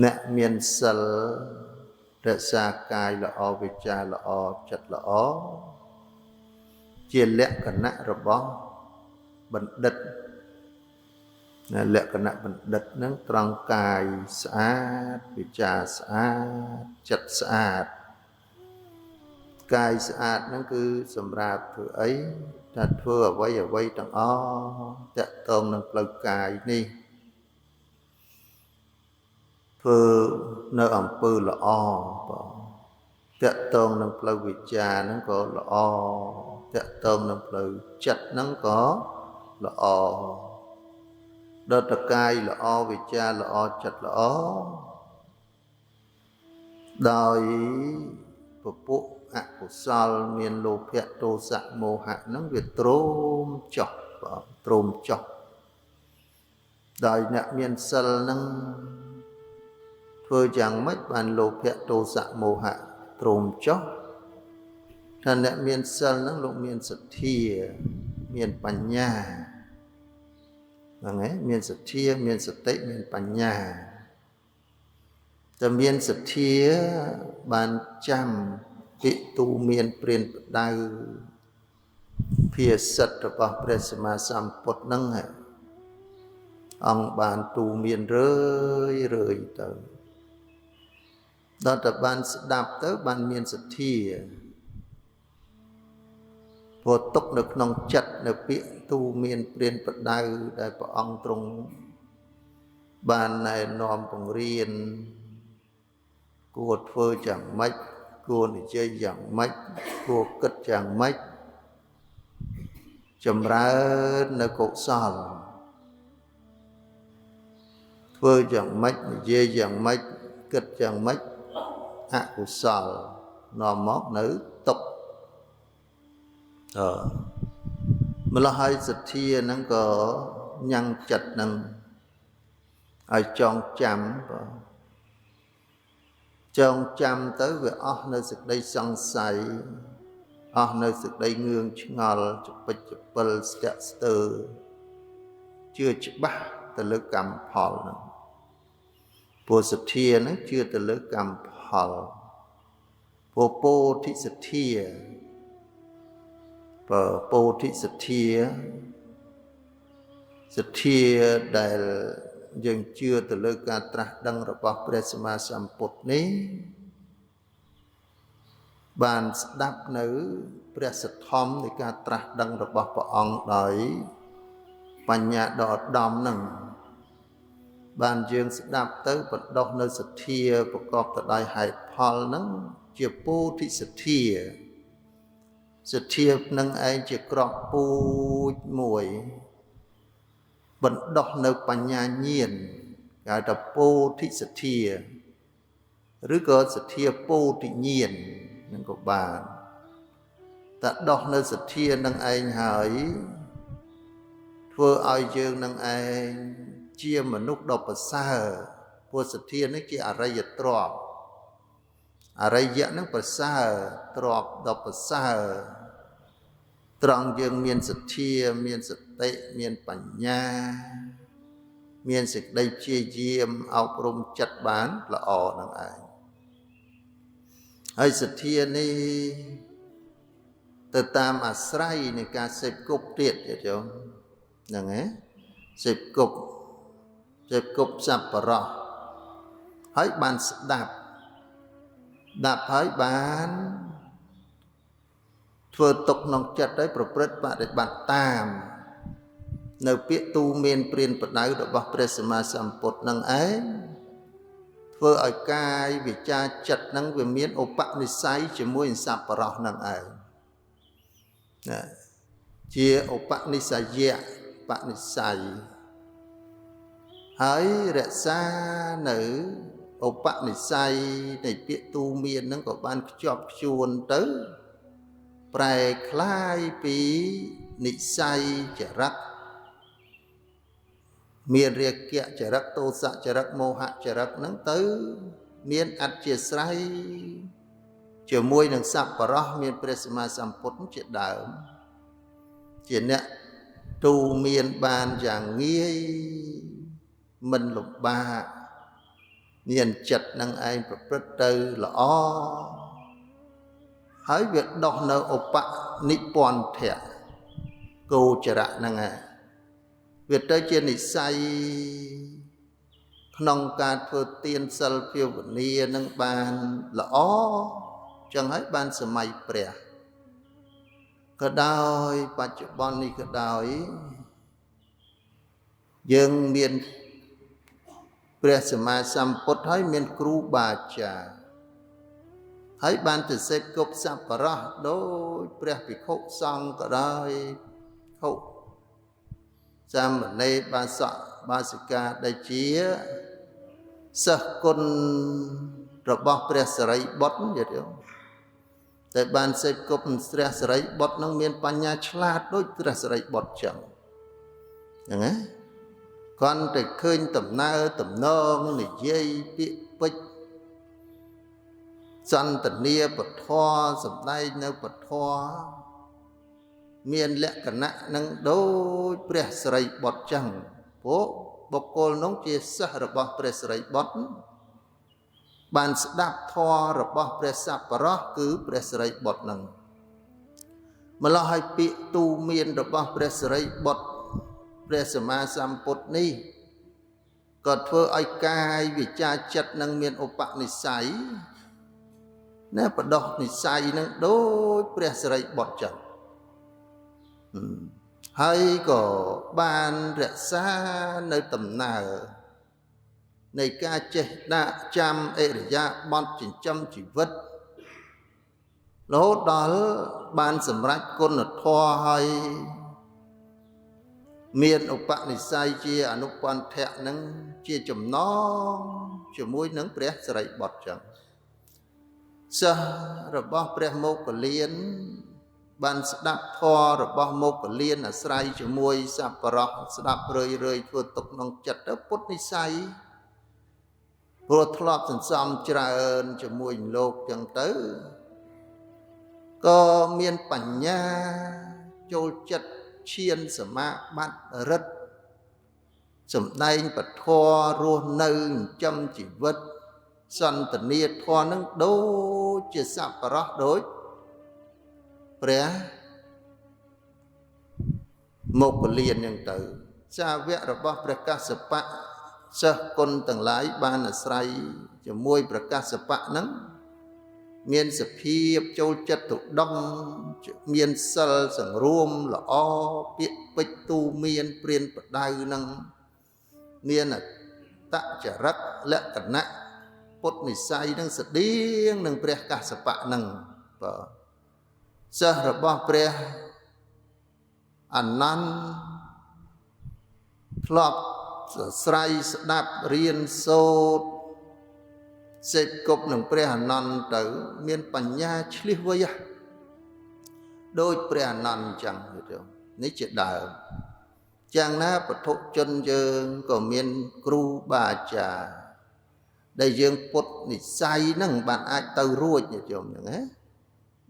អ្នកមានសិលរក្សាកាយល្អវិជ្ជាល្អចិត្តល្អជាលក្ខណៈរបស់បណ្ឌិតលក្ខណៈបណ្ឌិតហ្នឹងត្រង់កាយស្អាតវិជ្ជាស្អាតចិត្តស្អាតកាយស្អាតហ្នឹងគឺសម្រាប់ធ្វើអីថាធ្វើអ្វីទាំងអស់តកតងនឹងផ្លូវកាយនេះធ្វើនៅអំពើល្អបងតកតងនឹងផ្លូវវិជ្ជាហ្នឹងក៏ល្អតកតងនឹងផ្លូវចិត្តហ្នឹងក៏ល្អដល់តកាយល្អវិជ្ជាល្អចិត្តល្អដោយពពួកអកុសលមានលោភៈទោសៈមោហៈហ្នឹងវាទ្រោមចុះបងទ្រោមចុះដោយអ្នកមានសិលហ្នឹងធ្វើយ៉ាងម៉េចបានលោភៈទោសៈមោហៈទ្រោមចុះថាអ្នកមានសិលហ្នឹងលោកមានសទ្ធាមានបញ្ញាហ្នឹងឯងមានសទ្ធាមានសតិមានបញ្ញាតែមានសទ្ធាបានចាំពិទូមានព្រានប្រដៅភាសិតរបស់ព្រះសម្មាសម្ពុទ្ធហ្នឹងអង្គបានទូមានរឿយទៅដល់តែបានស្ដាប់ទៅបានមានសទ្ធាព្រោះទុកនៅក្នុងចិត្តនៅពាក្យទូមានព្រានប្រដៅដែលព្រះអង្គទ្រង់បានណែនាំបង្រៀនគួរធ្វើយ៉ាងម៉េចគួរនិយាយយ៉ាងម៉េចគួរគិតយ៉ាងម៉េចចម្រើននៅកុសលធ្វើយ៉ាងម៉េចនិយាយយ៉ាងម៉េចគិតយ៉ាងម៉េចអកុសលនាំមកនៅទុក្ខម្ល៉េះហើយសទ្ធាហ្នឹងក៏ញ៉ាំងចិត្តហ្នឹងឲ្យចងចាំបងចងចាំទៅវាអស់នៅសេចក្តីសង្ស័យអស់នៅសេចក្តីងឿងឆ្ងល់ចពិចចពិលស្ទាក់ស្ទើរជឿច្បាស់ទៅលើកម្មផលហ្នឹងព្រោះសទ្ធាហ្នឹងជឿទៅលើកម្មផលព្រោះពោធិសទ្ធាពោធិសទ្ធាដែលយើងជឿទៅលើការត្រាស់ដឹងរបស់ព្រះសម្មាសម្ពុទ្ធនេះបានស្ដាប់នៅព្រះសទ្ធំនៃការត្រាស់ដឹងរបស់ព្រះអង្គដោយបញ្ញាដ៏ឧត្តមហ្នឹងបានយើងស្ដាប់ទៅបណ្ដុះនៅសទ្ធាប្រកបទៅដោយហេតុផលហ្នឹងជាពោធិសទ្ធាសទ្ធានឹងឯងជាក្របពូជមួយបណ្ដុះនៅបញ្ញាញាណគេហៅថាពោធិសទ្ធាឬក៏សទ្ធាពោធិញាណនឹងក៏បានតែដោះនៅសទ្ធានឹងឯងហើយធ្វើឲ្យយើងនឹងឯងជាមនុស្សដ៏ប្រសើរព្រោះសទ្ធានេះជាអរិយទ្រព្យអរិយៈនឹងប្រសើរទ្រព្យដ៏ប្រសើរត្រង់យើងមានសទ្ធាមានសតិមានបញ្ញាមានសេចក្តីព្យាយាមអប់រំចិត្តបានល្អនឹងឯងហើយសទ្ធានេះទៅតាមអាស្រ័យនៃការសេពគប់ទៀតយោហ្នឹងហ៎សេពគប់សប្បុរសហើយបានស្ដាប់ហើយបានធ្វើទុកក្នុងចិត្តហើយប្រព្រឹត្តបដិបត្តិតាមនៅពាក្យទូមានព្រានប្រដៅរបស់ព្រះសម្មាសម្ពុទ្ធនឹងឯងធ្វើឲ្យកាយវិជ្ជាចិត្តនឹងវាមានឧបនិស្ស័យជាមួយសប្បុរសនឹងឯងណាជាឧបនិស្សយៈបនិស្ស័យហើយរក្សានៅឧបនិស្ស័យនៃពាក្យទូមាននឹងក៏បានខ្ជាប់ខ្ជួនទៅប្រែคล้ายពីនិស្ស័យចរិតមានរាគៈចរិតទោសៈចរិតមោហៈចរិតហ្នឹងទៅមានអធ្យាស្រ័យជាមួយនឹងសប្បុរសមានព្រះសម្មាសម្ពុទ្ធជាដើមជាអ្នកទូមានបានយ៉ាងងាយមិនលំបាក មានចិត្តនឹងឯងប្រព្រឹត្តទៅល្អហើយវាដោះនៅឧបនិពន្ធៈគោចរៈហ្នឹងឯងវាទៅជានិស័យក្នុងការធ្វើទានសិលភាវនានឹងបានល្អចឹងហើយបានសម័យព្រះក៏ដោយបច្ចុប្បន្ននេះក៏ដោយយើងមានព្រះសម្មាសម្ពុទ្ធហើយមានគ្រូបាអាចារ្យហើយបានទៅសេពគប់សប្បុរសដោយព្រះភិក្ខុសង្ឃក៏ដោយភិក្ខុសាមណេរបាសកបាសិកាដែលជាសិស្សគុណរបស់ព្រះសារីបុត្រយល់ទេតែបានសេពគប់ព្រះសារីបុត្រនឹងមានបញ្ញាឆ្លាតដូចព្រះសារីបុត្រចឹងហ្នឹងណាគាត់តែឃើញដំណើរតំណងនិយាយពាក្យពេចន៍សន្ទនាពធសម្ដែងនៅពធមានលក្ខណៈនឹងដូចព្រះសារីបុត្រចឹងព្រោះបុគ្គលនោះជាសិស្សរបស់ព្រះសារីបុត្របានស្ដាប់ធម៌របស់ព្រះសប្បុរសគឺព្រះសារីបុត្រនឹងម្ល៉េះឲ្យពាក្យទូមានរបស់ព្រះសារីបុត្រព្រះសម្មាសម្ពុទ្ធនេះក៏ធ្វើឲ្យកាយវិចារចិត្តនឹងមានឧបនិស្ស័យណាបដោះនិស្ស័យនឹងដូចព្រះសារីបុត្រចឹងហើយក៏បានរក្សានៅដំណើរនៃការចេះដាក់ចាំអរិយាបថចិញ្ចឹមជីវិតរហូតដល់បានសម្រេចគុណធម៌ហើយមានឧបនិស្ស័យជាអនុបន្ធៈនឹងជាចំណងជាមួយនឹងព្រះសារីបុត្រចឹងសិស្សរបស់ព្រះមោគលានបានស្ដាប់ធម៌របស់មោគលានអាស្រ័យជាមួយសប្បុរសស្ដាប់រឿយធ្វើទុកក្នុងចិត្តទៅពុទ្ធនិស្ស័យព្រោះធ្លាប់សន្សំច្រើនជាមួយលោកចឹងទៅក៏មានបញ្ញាចូលចិត្តឈានសមាបត្តិរិទ្ធសម្ដែងពធរស់នៅចិញ្ចឹមជីវិតសន្តានាធម៌នឹងដូចជាសប្បុរសដូចព្រះមោគលានហ្នឹងទៅសាវករបស់ព្រះកស្សបៈសិស្សគុណទាំងឡាយបានអាស្រ័យជាមួយព្រះកស្សបៈហ្នឹងមានសភាពចូលចិត្តទុដងមានសិលសង្រួមល្អពាក្យពេចន៍ទូមានព្រានប្រដៅនឹងមានអតចរិតលក្ខណៈពុទ្ធនិស្ស័យនឹងស្តៀងនឹងព្រះកស្សបៈនឹងបាទសិស្សរបស់ព្រះអនន្តធ្លាប់ស្រ័យស្ដាប់រៀនសូត្រសេពគប់នឹងព្រះអនន្តទៅមានបញ្ញាឆ្លៀសវៃដូចព្រះអនន្តអញ្ចឹងនេះជាដើមយ៉ាងណាបឋមជនយើងក៏មានគ្រូបាអាចារ្យដែលយើងពុទ្ធនិស្ស័យហ្នឹងបានអាចទៅរួចញោមហ្នឹងណា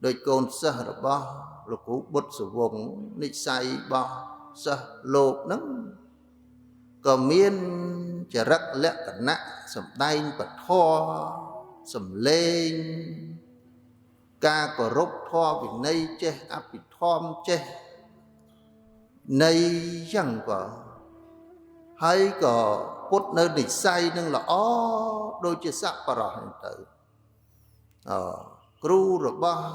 ដោយកូនសិស្សរបស់លោកគ្រូបុត្រសវង្សនិស្ស័យរបស់សិស្សលោកហ្នឹងក៏មានចរិតលក្ខណៈសម្ដែងពធសំលេងការគោរពធម៌វិន័យចេះអភិធម្មចេះនៃយ៉ាងក៏ហើយក៏ពុទ្ធនៅនិស្ស័យនឹងល្អដូចជាសប្បុរសហ្នឹងទៅគ្រូរបស់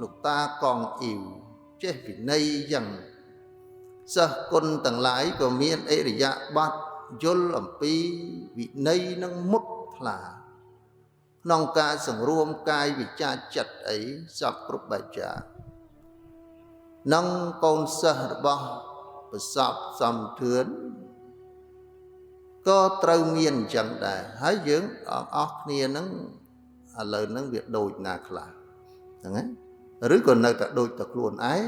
លោកតាកងអ៊ីវចេះវិន័យយ៉ាងសិស្សគុណទាំងឡាយក៏មានអរិយាបថយល់អំពីវិន័យនឹងមុតថ្លាក្នុងការសង្រួមកាយវិចារចិត្តអីសពគ្រប់បែបយ៉ាងនឹងកូនសិស្សរបស់ប្រសពសំធឿនក៏ត្រូវមានអញ្ចឹងដែរហើយយើងអស់គ្នានឹងឥឡូវហ្នឹងវាដូចណាខ្លះហ្នឹងណាឬក៏នៅតែដូចតែខ្លួនឯង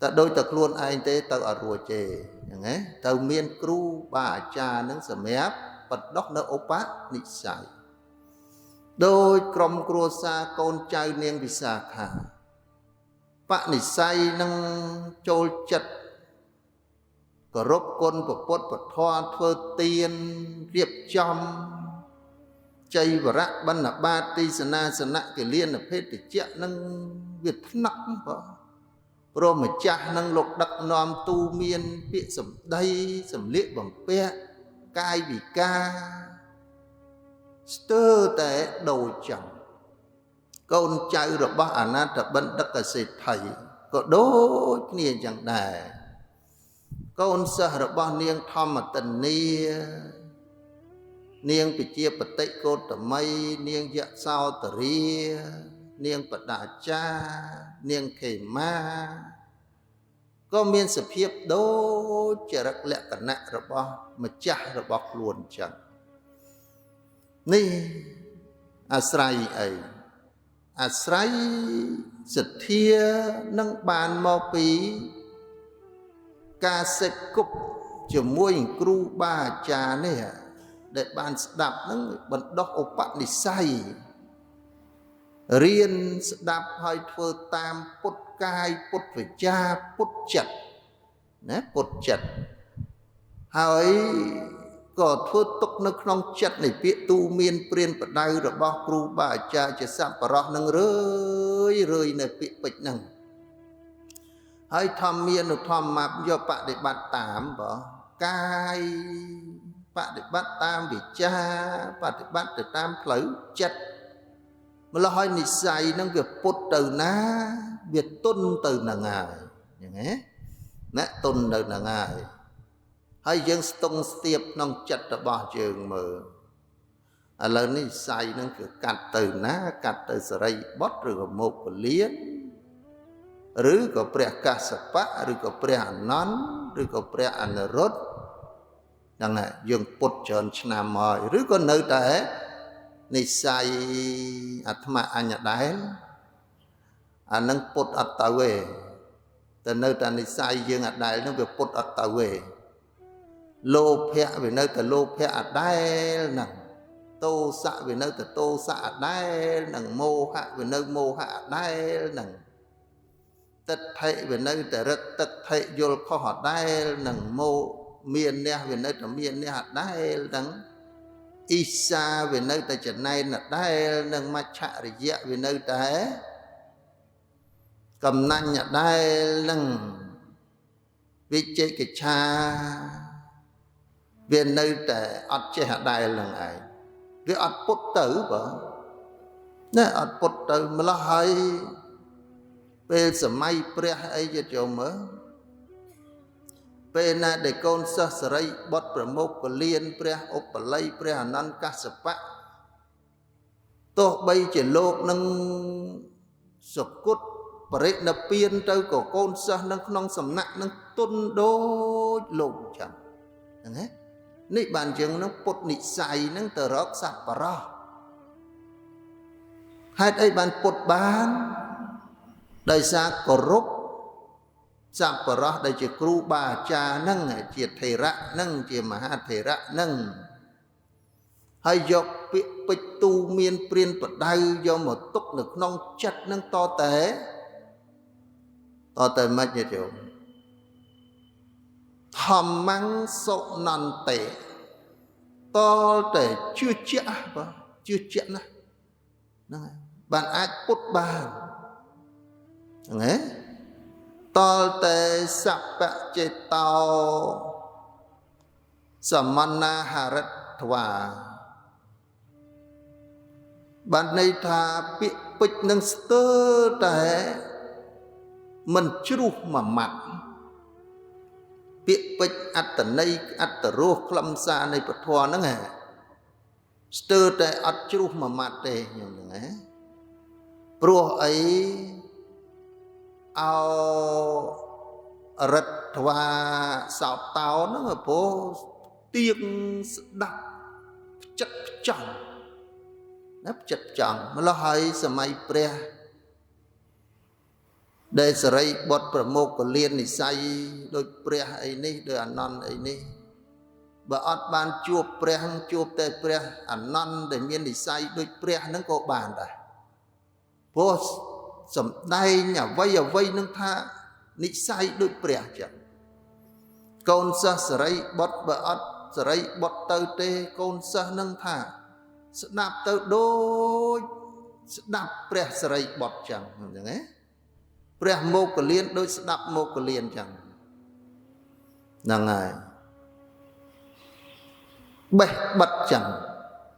តែដូចតែខ្លួនឯងទេទៅអត់រួចទេហ្នឹងណាទៅមានគ្រូបាអាចារ្យនឹងសម្រាប់បដោះនៅឧបនិស្ស័យដោយក្រុមគ្រួសារកូនចៅនាងវិសាខាបនិស្ស័យនឹងចូលចិត្តគោរពគុណពុទ្ធពធធ្វើទានរៀបចំ ចៃវរៈបណ្ណបាតទីសនាសនៈកិលានភេទជ្ជៈនឹងវាថ្នាក់បងព្រមម្ចាស់នឹងលោកដឹកនាំទូមានពាក្យសម្ដីសម្លៀកបំពាក់កាយវិការស្ទើរតែដូចចឹងកូនចៅរបស់អនាថបណ្ឌិតសេដ្ឋីក៏ដូចគ្នាចឹងដែរកូនសិស្សរបស់នាងធម្មតនីនាងពិជាបតិកោតមីនាងយសោតរីនាងបដាចានាងខេមាក៏មានសភាពដូចចរិតលក្ខណៈរបស់ម្ចាស់របស់ខ្លួនចឹងនេះអាស្រ័យអីអាស្រ័យសទ្ធានឹងបានមកពីការសេពគប់ជាមួយគ្រូបាអាចារ្យនេះដែលបានស្ដាប់នឹងបណ្ដុះឧបនិស្ស័យរៀនស្ដាប់ហើយធ្វើតាមពុទ្ធកាយពុទ្ធវិជ្ជាពុទ្ធចិត្តណាពុទ្ធចិត្តហើយក៏ធ្វើទុកនៅក្នុងចិត្តនៃពាក្យទូមានព្រានប្រដៅរបស់គ្រូបាអាចារ្យជាសប្បុរសនឹងរឿយនៅពាក្យពេចន៍ហ្នឹងហើយធម្មានុធម្មយកបដិបត្តិតាមបើកាយបដិបត្តិតាមវិជ្ជាបដិបត្តិទៅតាមផ្លូវចិត្តម្ល៉េះហើយនិស្ស័យនឹងវាពុតទៅណាវាទុនទៅនឹងហើយយ៉ាងណាណាទុនទៅនឹងហើយយើងស្ទង់ស្ទាបក្នុងចិត្តរបស់យើងមើលឥឡូវនេះនិស្ស័យនឹងគឺកាត់ទៅណាកាត់ទៅសរិបុត្រឬក៏មុខពលានឬក៏ព្រះកស្សបៈឬក៏ព្រះអនន្តឬក៏ព្រះអនិរុទ្ធហ្នឹងហើយយើងពុតច្រើនឆ្នាំហើយឬក៏នៅតែនិស្ស័យអាត្មាអញដែរអានឹងពុតអត់ទៅទេតែនៅតែនិស្ស័យយើងអត់ដែរនឹងវាពុតអត់ទៅទេលោភៈវានៅតែលោភៈអត់ដែរហ្នឹងទោសៈវានៅតែទោសៈអត់ដែរហ្នឹងមោហៈវានៅមោហៈអត់ដែរហ្នឹងទិដ្ឋិវានៅតែរឹតទិដ្ឋិយល់ខុសអត់ដែរហ្នឹងមោមានអ្នកវានៅតែមានអ្នកអត់ដែរហ្នឹងអ៊ីសាវានៅតែចំណែនអត់ដែរហ្នឹងមច្ឆរិយៈវានៅតែកំណាញ់អត់ដែរហ្នឹងវិជិកិច្ឆាវានៅតែអត់ចេះអត់ដែរហ្នឹងឯងវាអត់ពុតទៅបើណាអត់ពុតទៅម្ល៉េះហើយពេលសម័យព្រះអីយល់មើលពេលណាដែលកូនសិស្សសរិបុត្រប្រមុខកលៀនព្រះឧបល័យព្រះអនន្តកស្សបៈទោះបីជាលោកនឹងសុគតបរិនិព្វានទៅក៏កូនសិស្សនៅក្នុងសំណាក់នឹងទុនដូចលោកចឹងហ្នឹងណានេះបានយើងនឹងពុទ្ធនិស្ស័យនឹងទៅរកសប្បុរសហេតុអីបានពុទ្ធបានដោយសារគោរពសប្បុរសដែលជាគ្រូបាអាចារ្យនឹងជាថេរៈនឹងជាមហាថេរៈនឹងហើយយកពាក្យពេចន៍ទូមានព្រានប្រដៅយកមកទុកនៅក្នុងចិត្តនឹងតតែមិនទេយោធម្មੰសុនន្តិតតែជឿជាក់បាទជឿជាក់ណាស់ហ្នឹងហើយបានអាចពុតបានហ្នឹងហើយតតែសពចេតោសមណាហរិទ្ធវាបានន័យថាពាក្យពេចន៍នឹងស្ទើរតែមិនជ្រុះមួយម៉ាត់ពាក្យពេចន៍អត្តន័យអត្តរសខ្លឹមសារនៃពធហ្នឹងស្ទើរតែអត់ជ្រុះមួយម៉ាត់ទេខ្ញុំហ្នឹងព្រោះអីអោរិទ្ធវាសោតោហ្នឹងព្រោះទៀងស្ដាប់ចិត្តផ្ចង់ណាចិត្តផ្ចង់ម្ល៉េះហើយសម័យព្រះដែលសរិបុត្រប្រមុខកលៀននិស្ស័យដូចព្រះអីនេះដូចអនន្តអីនេះបើអត់បានជួបព្រះជួបតែព្រះអនន្តដែលមាននិស្ស័យដូចព្រះហ្នឹងក៏បានដែរព្រោះសំដែងអ្វីនឹងថានិស្ស័យដូចព្រះចឹងកូនសិស្សសរិបុត្របើអត់សរិបុត្រទៅទេកូនសិស្សនឹងថា ស្ដាប់ទៅដូចស្ដាប់ព្រះសិរីបុត្រចឹងអញ្ចឹងណាព្រះមោគលានដូចស្ដាប់មោគលានចឹងហ្នឹងហើយបេះបិទចឹង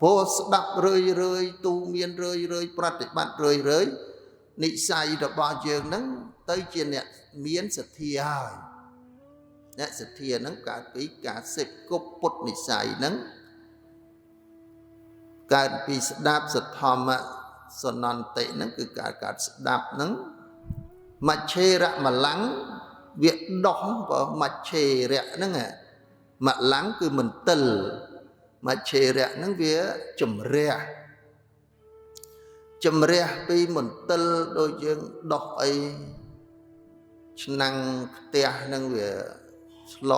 ព្រោះស្ដាប់រឿយទូមានរឿយប្រតិបត្តិរឿយនិស្ស័យរបស់យើងហ្នឹងទៅជាអ្នកមានសទ្ធាហើយអ្នកសទ្ធាហ្នឹងកើតពីការសេពគប់ពុទ្ធនិស្ស័យហ្នឹងកើតពីស្ដាប់សទ្ធម្មសនន្តិហ្នឹងគឺការកើតស្ដាប់ហ្នឹងមច្ឆេរៈមលាំងវាដោះបើមច្ឆេរៈហ្នឹងមលាំងគឺមន្ទិលមច្ឆេរៈហ្នឹងវាជំរះពីមន្ទិលដូចយើងដោះអីឆ្នាំងផ្ទះហ្នឹងវាស្ល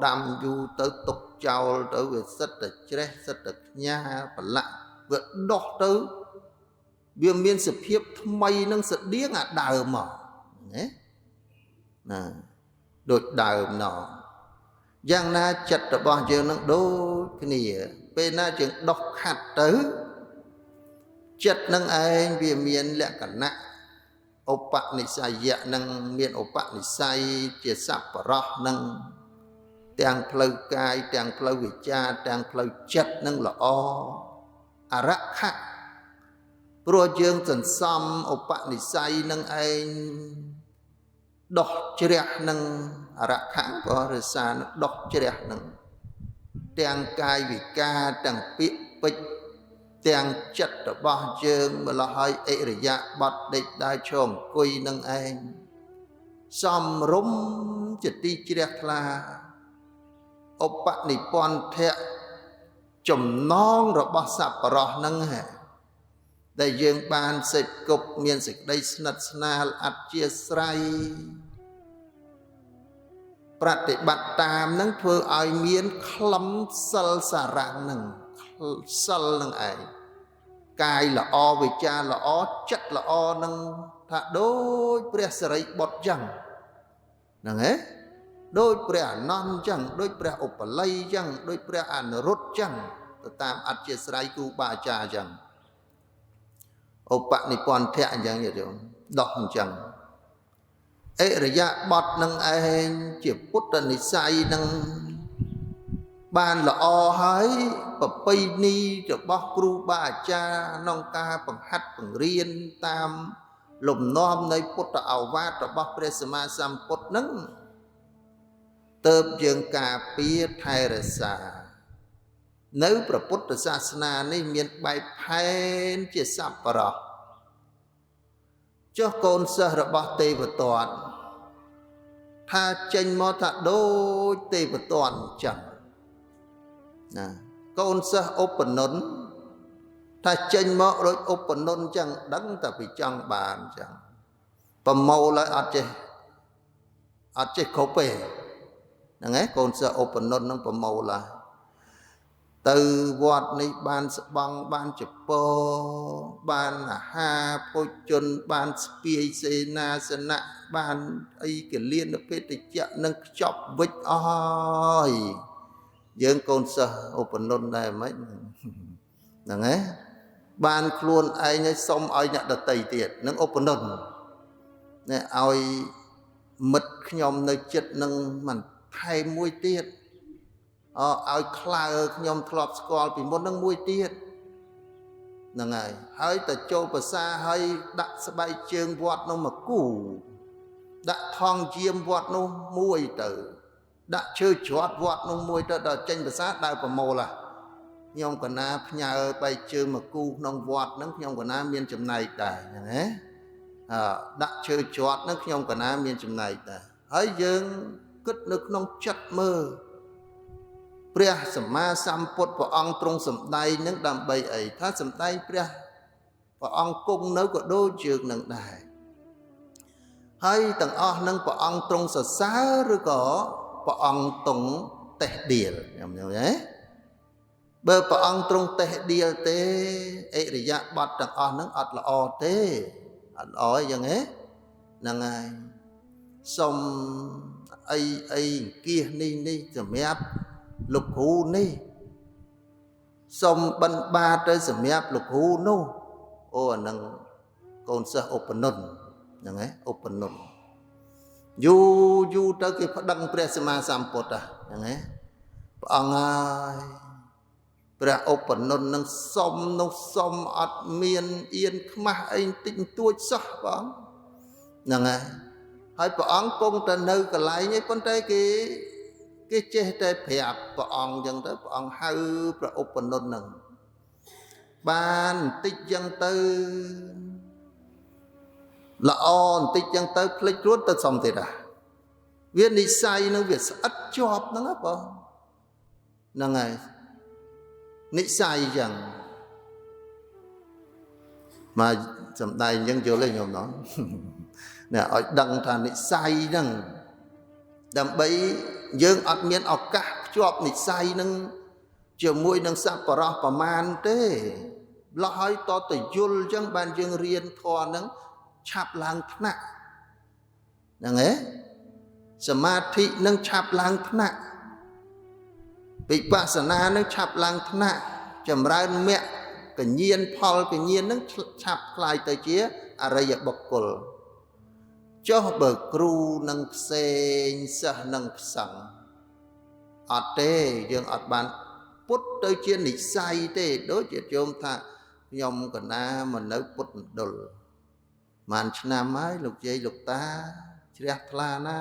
ដាំយូរទៅទុកចោលទៅវាសិតតែច្រេះសិតតែខ្ញាប្រឡាក់វាដោះទៅវាមានសភាពថ្មីនឹងស្តៀងអាដើមមកណាដូចដើមណោះយ៉ាងណាចិត្តរបស់យើងនឹងដូចគ្នាពេលណាយើងដោះខាត់ទៅចិត្តនឹងឯងវាមានលក្ខណៈឧបនិស្សយៈនឹងមានឧបនិស្ស័យជាសប្បុរសនឹងទាំងផ្លូវកាយទាំងផ្លូវវិជ្ជាទាំងផ្លូវចិត្តនឹងល្អអរខៈព្រោះយើងសន្សំឧបនិស្ស័យនឹងឯងដោះជ្រះនឹងអរខៈក៏រសានឹងដោះជ្រះនឹងទាំងកាយវិការទាំងពាក្យពេចន៍ទាំងចិត្តរបស់យើងម្ល៉េះហើយអិរិយាបថដេកដើរឈរអង្គុយនឹងឯងសំរុំជាទីជ្រះថ្លាឧបនិពន្ធៈចំណងរបស់សប្បុរសនឹងដែលយើងបានសេចគប់មានសេចក្តីស្និទ្ធស្នាលអធ្យាស្រ័យប្រតិបត្តិតាមនឹងធ្វើឲ្យមានខ្លឹមសិលសារៈនឹងសិលនឹងឯងកាយល្អវិជ្ជាល្អចិត្តល្អនឹងថាដូចព្រះសិរីបុត្រចឹងហ្នឹងហ៎ដូចព្រះអនន្តចឹងដូចព្រះឧបល័យចឹងដូចព្រះអនុរុទ្ធចឹងទៅតាមអធ្យាស្រ័យគ្រូបាអាចារ្យចឹងឧបនិពន្ធៈអញ្ចឹងយល់ដោះអញ្ចឹងអរិយបទនឹងឯងជាពុទ្ធនិស្ស័យនឹងបានល្អហើយប្រពៃណីរបស់គ្រូបាអាចារ្យក្នុងការបង្ហាត់បង្រៀនតាមលំនាំនៃពុទ្ធឱវាទរបស់ព្រះសម្មាសម្ពុទ្ធនឹងទើបយើងការពារថែរក្សានៅព្រះពុទ្ធសាសនានេះមានបែបផែនជាសប្បុរសចុះកូនសិស្សរបស់ទេវទត្តថាចេញមកថាដូចទេវទត្តអញ្ចឹងណាកូនសិស្សឧបនុនថាចេញមកដូចឧបនុនអញ្ចឹងដឹងតែពីចង់បានអញ្ចឹងប្រមូលឲ្យអត់ចេះគ្រប់ទេហ្នឹងឯងកូនសិស្សឧបនុននឹងប្រមូលហើយទៅវត្តនេះបានស្បង់បានចពោបានអាហារភោជនបានស្ពាយសេនាសនៈបានអីកលៀនភេទជ្ជៈនឹងខ្ចប់វិចអស់ហើយយើងកូនសិស្សឧបនុនដែរមិនហ្នឹងហ៎បានខ្លួនឯងឲ្យសុំឲ្យអ្នកដតីទៀតនឹងឧបនុននេះឲ្យមិត្តខ្ញុំនៅចិត្តនឹងមិនថែមមួយទៀតឲ្យក្លៅខ្ញុំធ្លាប់ស្គាល់ពីមុននឹងមួយទៀតហ្នឹងហើយទៅចូលភាសាហើយដាក់ស្បែកជើងវត្តនោះមកគូដាក់ថងយាមវត្តនោះមួយទៅដាក់ឈើច្រត់វត្តនោះមួយទៅដល់ចេញភាសាដើរប្រមូលខ្ញុំកណាផ្ញើបែកជើងមកគូក្នុងវត្តហ្នឹងខ្ញុំកណាមានចំណែកដែរហ្នឹងណាដាក់ឈើច្រត់ហ្នឹងខ្ញុំកណាមានចំណែកដែរហើយយើងគិតនៅក្នុងចិត្តមើលព្រះសម្មាសម្ពុទ្ធព្រះអង្គទ្រង់សម្ដែងនឹងដើម្បីអីថាសម្ដែងព្រះអង្គគង់នៅក៏ដូចយើងនឹងដែរហើយទាំងអស់នឹងព្រះអង្គទ្រង់សរសើរឬក៏ព្រះអង្គទ្រង់តេះដៀលខ្ញុំយល់ទេបើព្រះអង្គទ្រង់តេះដៀលទេអរិយបទទាំងអស់នឹងអត់ល្អទេអត់ល្អអញ្ចឹងហ៎ហ្នឹងហើយសុំអីអង្គាសនេះសម្រាប់លោកគ្រូនេះ xong bân ba tới sầm mép lục hú nô ô nâng con sơ open nun nâng ấy open nun du tới cái phát đăng pre sama sampot à nâng ấy ông ơi pre open nun nâng xong ọt miên yên khma anh tinh tuôi sắc bóng nâng ấyហើយព្រះអង្គគង់តែនៅកន្លែងឯប៉ុន្តែគេចេះតែប្រាប់ព្រះអង្គអញ្ចឹងទៅព្រះអង្គហៅព្រះឧបនុតនឹងបានបន្តិចអញ្ចឹងទៅល្អបន្តិចអញ្ចឹងទៅភ្លេចរួចទៅសំទៀតវានិស័យនឹងវាស្អិតជាប់ហ្នឹងបងហ្នឹងហើយនិស័យអញ្ចឹងមកសំដែងអញ្ចឹងយល់ទេញោមណោះណែឲ្យដឹងថានិស័យហ្នឹងដើម្បីយើងអត់មានឱកាសភ្ជាប់និស័យហ្នឹងជាមួយនឹងសប្បុរសប្រមាណទេឡោះឲ្យតទៅយល់អញ្ចឹងបានយើងរៀនធម៌ហ្នឹងឆាប់ឡើងថ្នាក់ហ្នឹងហ៎សមាធិនឹងឆាប់ឡើងថ្នាក់វិបស្សនានឹងឆាប់ឡើងថ្នាក់ចម្រើនមគ្គកញ្ញាណផលកញ្ញាណនឹងឆាប់คล้ายទៅជាអរិយបុគ្គលចុះបើគ្រូនឹងផ្សេងសិស្សនឹងផ្សឹងអត់ទេយើងអត់បានពុតទៅជានិស័យទេដូចជាជោមថាខ្ញុំកណាមកនៅពុទ្ធមណ្ឌលបានឆ្នាំហើយលោកយាយលោកតាជ្រះថ្លាណា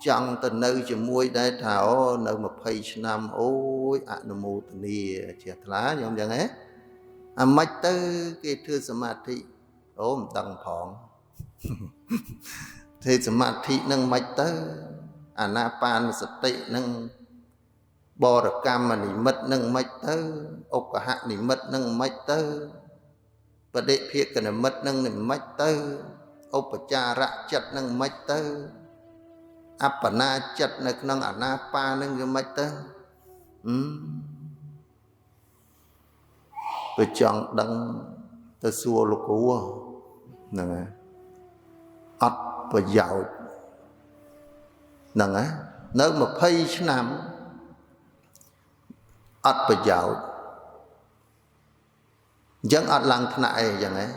ចង់ទៅនៅជាមួយដែរថាអូនៅ20ឆ្នាំអូយអនុមោទនាជ្រះថ្លាខ្ញុំយ៉ាងហ៎អាម៉េចទៅគេធ្វើសមាធិអូមិនដឹងផងធ្វើសមាធិនឹងមិនទៅអាណាបានសតិនឹងបរកម្មនិមិត្តនឹងមិនទៅឧបហនិមិត្តនឹងមិនទៅបដិភាគនិមិត្តនឹងមិនទៅឧបចារៈចិត្តនឹងមិនទៅអបណាចិត្តនៅក្នុងអាណាបានឹងវាមិនទៅបើចង់ដឹងទៅសួរលោកគ្រូហ្នឹងហើយអត់ប្រយោជន៍ហ្នឹងណានៅ20ឆ្នាំអត់ប្រយោជន៍អញ្ចឹងអត់ឡើងថ្នាក់អីអញ្ចឹងហ៎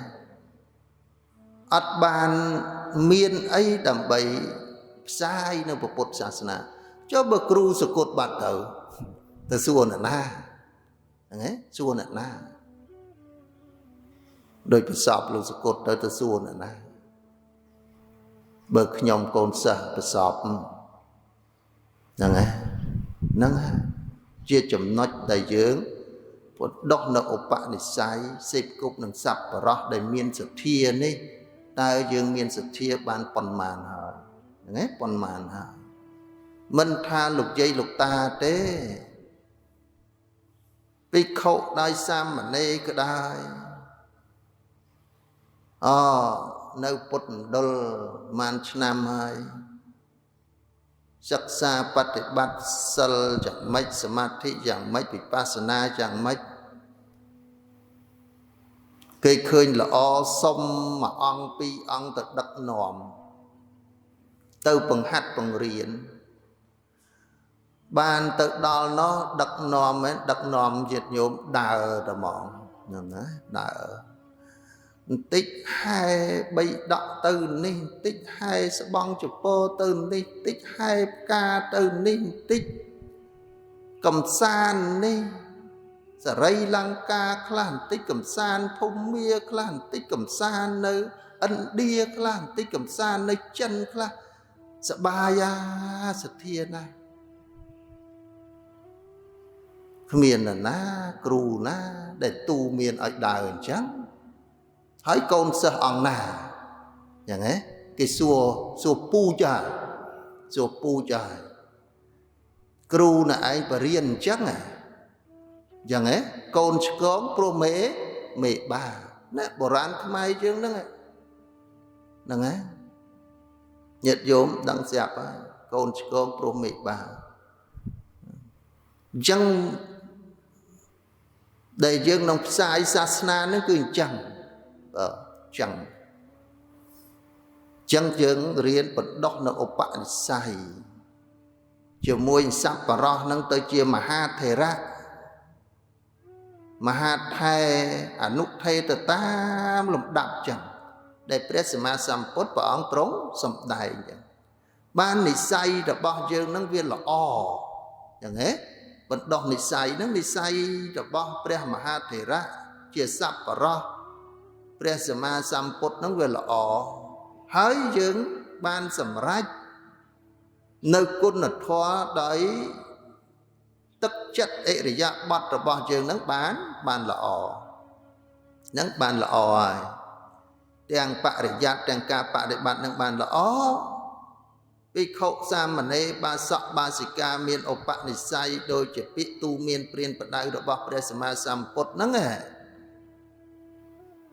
អត់បានមានអីដើម្បីផ្សាយនៅពុទ្ធសាសនាចុះបើគ្រូសកុតបាត់ទៅសួរអ្នកណាហ្នឹងហ៎សួរអ្នកណាដោយប្រសពលោកសកុតទៅសួរអ្នកណាបើខ្ញុំកូនសិស្សប្រសពហ្នឹងហើយជាចំណុចដែលយើងពុទ្ធដុសនៅឧបនិស្ស័យសេពគប់នឹងសប្បុរសដែលមានសទ្ធានេះតើយើងមានសទ្ធាបានប៉ុន្មានហើយហ្នឹងឯងប៉ុន្មានហើយមិនថាលោកយាយលោកតាទេភិក្ខុដោយសាមណេរក៏ដោយនៅពុទ្ធមណ្ឌលបានឆ្នាំហើយសិក្សាបប្រតិបត្តិសិលយ៉ាងម៉េចសមាធិយ៉ាងម៉េចវិបស្សនាយ៉ាងម៉េចគេឃើញល្អសុំមួយអង្គពីរអង្គទៅដឹកនាំទៅបង្ហាត់បង្រៀនបានទៅដល់នោះដឹកនាំមែនដឹកនាំញាតិញោមដើរតែហ្មងហ្នឹងណាដើរបន្តិចហែបីដកទៅនេះបន្តិចហែស្បង់ចពោទៅនេះបន្តិចហែផ្កាទៅនេះបន្តិចកំសាន្តនេះសរីលង្កាខ្លះបន្តិចកំសាន្តភូមាខ្លះបន្តិចកំសាន្តនៅឥណ្ឌាខ្លះបន្តិចកំសាន្តនៅចិនខ្លះសបាយសទ្ធាណាគ្មានណាគ្រូណាដែលទូមានឲ្យដើរអញ្ចឹងហើយកូនសិស្សអង្គណាយ៉ាងហ៎គេសួរពូចាគ្រូណែឯងបរៀនអញ្ចឹងយ៉ាងហ៎កូនឆ្កងព្រោះមេបាណាបុរាណខ្មែរយើងហ្នឹងហ៎ញាតិញោមដឹងស្រាប់ហើយកូនឆ្កងព្រោះមេបាអញ្ចឹងដែលយើងក្នុងផ្សាយសាសនាហ្នឹងគឺអញ្ចឹងចឹងយើងរៀនបណ្ដុះនៅឧបនិស្ស័យជាមួយសប្បុរសនឹងទៅជាមហាថេរៈ មហាថេអនុថេទៅតាមលំដាប់ចឹងដែលព្រះសម្មាសម្ពុទ្ធព្រះអង្គទ្រង់សម្ដែងចឹងបាននិស័យរបស់យើងនឹងវាល្អចឹងហ៎បណ្ដោះនិស័យនឹងនិស័យរបស់ព្រះមហាថេរៈជាសប្បុរសព្រះសម្មាសម្ពុទ្ធនឹងវាល្អហើយយើងបានសម្រេចនៅគុណធម៌ដោយទឹកចិត្តអិរិយាបថរបស់យើងនឹងបានល្អនឹងបានល្អហើយទាំងបរិយ័តទាំងការបដិបត្តិនឹងបានល្អភិក្ខុសាមណេរបាសកបាសិកាមានឧបនិស្ស័យដូចជាពាក្យទូមានព្រានប្រដៅរបស់ព្រះសម្មាសម្ពុទ្ធហ្នឹង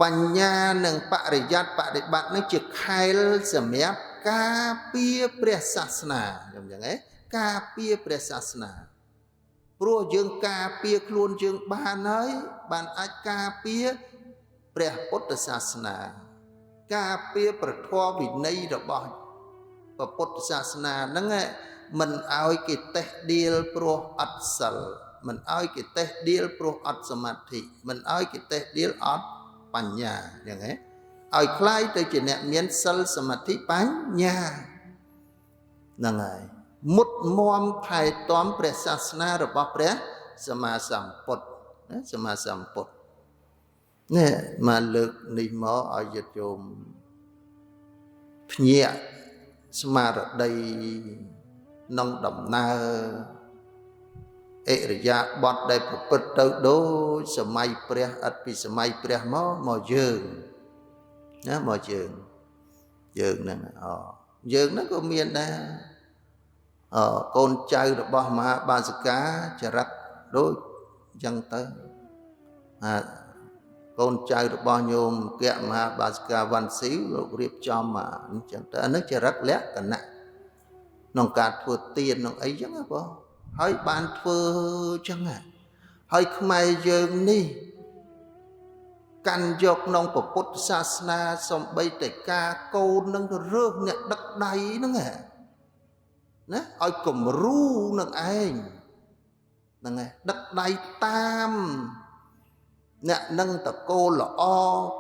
បញ្ញានិងបរិយ័តបដិបត្តិនឹងជាខែលសម្រាប់ការពារព្រះសាសនាខ្ញុំចឹងការពារព្រះសាសនាព្រោះយើងការពារខ្លួនយើងបានហើយបានអាចការពារព្រះពុទ្ធសាសនាការពារប្រធមវិន័យរបស់ព្រះពុទ្ធសាសនាហ្នឹងមិនឲ្យគេតេះដៀលព្រោះអត់សិលមិនឲ្យគេតេះដៀលព្រោះអត់សមាធិមិនឲ្យគេតេះដៀលអត់បញ្ញាចឹងឲ្យคล้ายទៅជាអ្នកមានសិលសមាធិបញ្ញាហ្នឹងហើយមុតមមថែទាំព្រះសាសនារបស់ព្រះសម្មាសម្ពុទ្ធសម្មាសម្ពុទ្ធនេះមកលើកនេះមកឲ្យញាតិញោមភ្ញាក់ស្មារតីក្នុងដំណើរអិរិយាបថដែលប្រព្រឹត្តទៅដូចសម័យព្រះឥតពីសម័យព្រះមកយើងណាមកយើងហ្នឹងយើងហ្នឹងក៏មានដែរកូនចៅរបស់មហាបាសិកាចរិតដូចអញ្ចឹងទៅកូនចៅរបស់ញោមគៈមហាបាសិកាវ៉ាន់ស៊ីវលោករៀបចំអញ្ចឹងទៅអានេះចរិតលក្ខណៈក្នុងការធ្វើទានក្នុងអីចឹងបងហើយបានធ្វើចឹងហើយខ្មែរយើងនេះកាន់យកក្នុងពុទ្ធសាសនាសំបីតែការកូននឹងរើសអ្នកដឹកដៃហ្នឹងណាឲ្យគំរូនឹងឯងហ្នឹងឯងដឹកដៃតាមអ្នកនឹងតកូលល្អ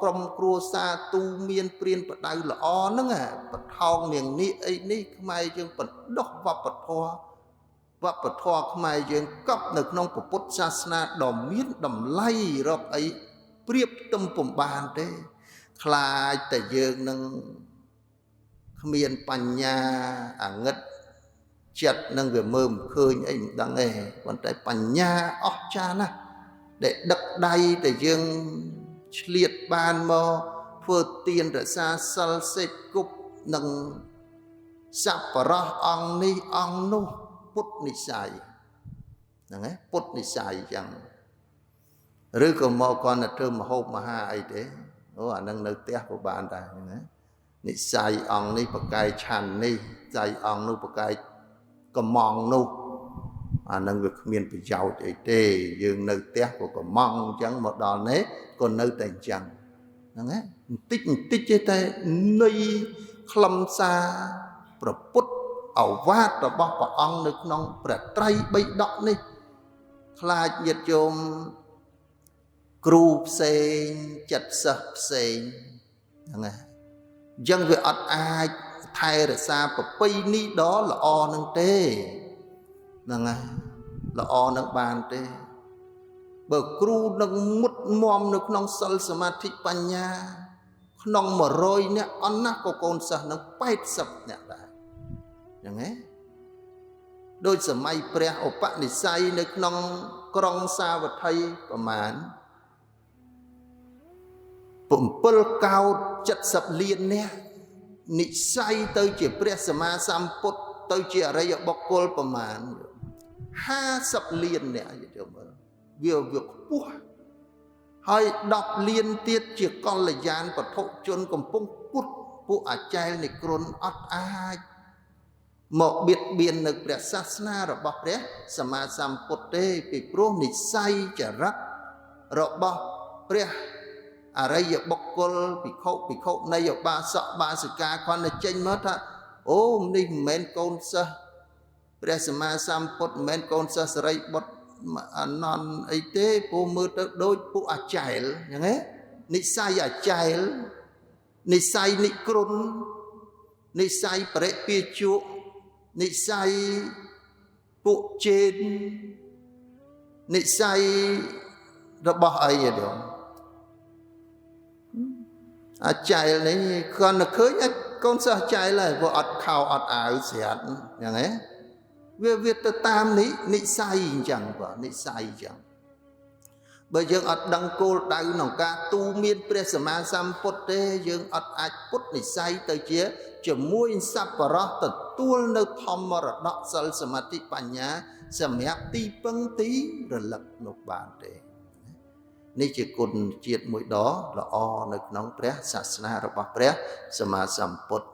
ក្រុមគ្រួសារទូមានព្រានប្រដៅល្អហ្នឹងបថោងនាងនេះអីនេះខ្មែរយើងបណ្ដោះវប្បធម៌ខ្មែរយើងកប់នៅក្នុងពុទ្ធសាសនាដ៏មានតម្លៃរកអីប្រៀបផ្ទឹមពំបានទេខ្លាចតែយើងនឹងគ្មានបញ្ញាអង្ិតចិត្តនឹងវាមើលមិនឃើញអីមិនដឹងទេប៉ុន្តែបញ្ញាអស្ចារ្យណាស់ដែលដឹកដៃតែយើងឆ្លៀតបានមកធ្វើទានរក្សាសិលសេចគប់នឹងសប្បុរសអង្គនេះអង្គនោះពុទ្ធនិស្ស័យហ្នឹងឯងពុទ្ធនិស្ស័យចឹងឬក៏មកគាត់ទៅធ្វើមហូបមហាអីទេអូអានឹងនៅផ្ទះក៏បានដែរហ្នឹងណានិស្ស័យអង្គនេះបកាយឆាន់នេះនិស្ស័យអង្គនោះបកាយកំងនោះអានឹងវាគ្មានប្រយោជន៍អីទេយើងនៅផ្ទះក៏កំងអញ្ចឹងមកដល់នេះក៏នៅតែអញ្ចឹងហ្នឹងណាបន្តិចទេតែនៃខ្លឹមសារប្រពុតអវាទរបស់ព្រះអង្គនៅក្នុងព្រះត្រៃបិដកនេះខ្លាចញាតិញោមគ្រូផ្សេងចិត្តសិស្សផ្សេងហ្នឹងហើយអញ្ចឹងវាអត់អាចថែរក្សាប្រពៃណីដ៏ល្អនឹងទេហ្នឹងហើយល្អនឹងបានទេបើគ្រូនឹងមុតមមនៅក្នុងសិលសមាធិបញ្ញាក្នុង100នាក់អន់ណាស់ក៏កូនសិស្សនឹង80នាក់ដែរអញ្ចឹងហ៎ដូចសម័យព្រះឧបនិស្ស័យនៅក្នុងក្រុងសាវត្ថីប្រមាណ7កោដ70លាននាក់និស្ស័យទៅជាព្រះសម្មាសម្ពុទ្ធទៅជាអរិយបុគ្គលប្រមាណ50លាននាក់យល់មើលវាខ្ពស់ហើយ10លានទៀតជាកល្យានពធុជនកំពុងពុតពួកអាចារ្យនិក្រអត់អាចមកបៀតបៀននៅព្រះសាសនារបស់ព្រះសម្មាសម្ពុទ្ធទេពីព្រោះនិស្ស័យចរិតរបស់ព្រះអរិយបុគ្គលភិក្ខុនៃឧបាសកបាសិកាគាត់ទៅចេញមកថាអូនេះមិនមែនកូនសិស្សព្រះសម្មាសម្ពុទ្ធមិនមែនកូនសិស្សសរិបុត្រ អាណន់អីទេព្រោះមើលទៅដូចពួកអាចែលអញ្ចឹងហ៎និស័យអាចែលនិស័យនិគ្រុននិស័យបរិពាជុនិស័យពួកជេននិស័យរបស់អីទេអាចែលនេះគាត់នឹកឃើញកូនសិស្សចែលហើយព្រោះអត់ខោអត់អាវស្រាប់អញ្ចឹងហ៎វាទៅតាមនិស័យអញ្ចឹងបាទនិស័យអញ្ចឹងបើយើងអត់ដឹងគោលដៅក្នុងការទូមានព្រះសម្មាសម្ពុទ្ធទេយើងអត់អាចពុទ្ធនិស័យទៅជាជាមួយសប្បុរសទទួលនៅធម្មមរតកសិលសមាធិបញ្ញាសម្រាប់ទីពឹងទីរលឹកនោះបានទេនេះជាគុណជាតិមួយដ៏ល្អនៅក្នុងព្រះសាសនារបស់ព្រះសម្មាសម្ពុទ្ធ